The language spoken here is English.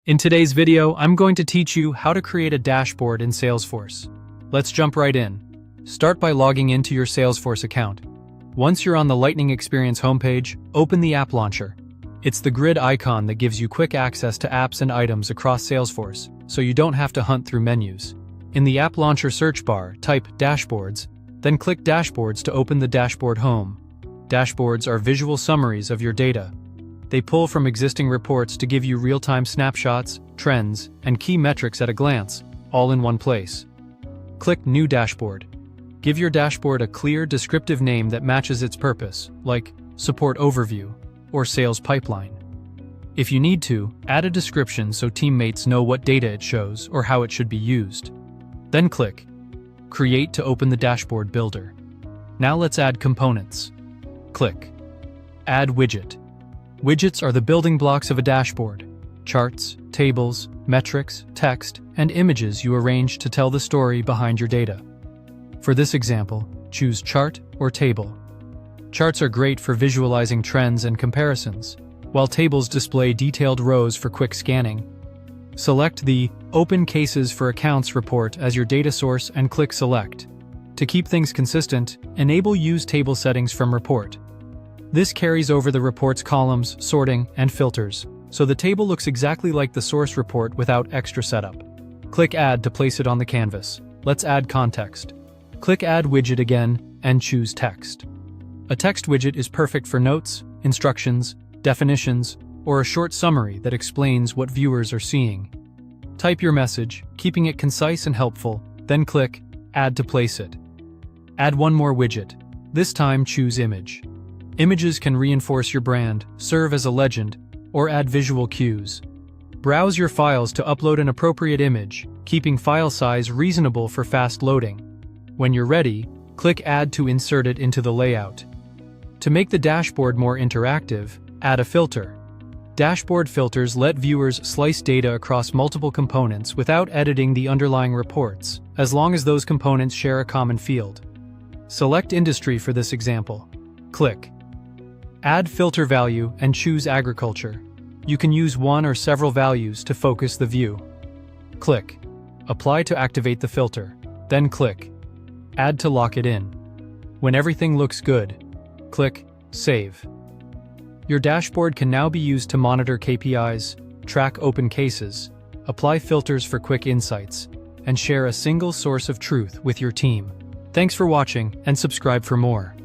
In today's video, I'm going to teach you how to create a dashboard in Salesforce. Let's jump right in. Start by logging into your Salesforce account. Once you're on the Lightning Experience homepage, open the App Launcher. It's the grid icon that gives you quick access to apps and items across Salesforce, so you don't have to hunt through menus. In the App Launcher search bar, type Dashboards, then click Dashboards to open the dashboard home. Dashboards are visual summaries of your data. They pull from existing reports to give you real-time snapshots, trends, and key metrics at a glance, all in one place. Click New Dashboard. Give your dashboard a clear, descriptive name that matches its purpose, like Support Overview or Sales Pipeline. If you need to, add a description so teammates know what data it shows or how it should be used. Then click Create to open the dashboard builder. Now let's add components. Click Add Widget. Widgets are the building blocks of a dashboard. Charts, tables, metrics, text, and images you arrange to tell the story behind your data. For this example, choose Chart or Table. Charts are great for visualizing trends and comparisons, while tables display detailed rows for quick scanning. Select the Open Cases for Accounts report as your data source and click Select. To keep things consistent, enable Use Table Settings from Report. This carries over the report's columns, sorting, and filters, so the table looks exactly like the source report without extra setup. Click Add to place it on the canvas. Let's add context. Click Add Widget again, and choose Text. A text widget is perfect for notes, instructions, definitions, or a short summary that explains what viewers are seeing. Type your message, keeping it concise and helpful, then click Add to place it. Add one more widget. This time choose Image. Images can reinforce your brand, serve as a legend, or add visual cues. Browse your files to upload an appropriate image, keeping file size reasonable for fast loading. When you're ready, click Add to insert it into the layout. To make the dashboard more interactive, add a filter. Dashboard filters let viewers slice data across multiple components without editing the underlying reports, as long as those components share a common field. Select industry for this example. Click Add filter value and choose agriculture. You can use one or several values to focus the view. Click Apply to activate the filter, then click Add to lock it in. When everything looks good, click Save. Your dashboard can now be used to monitor KPIs, track open cases, apply filters for quick insights, and share a single source of truth with your team. Thanks for watching and subscribe for more.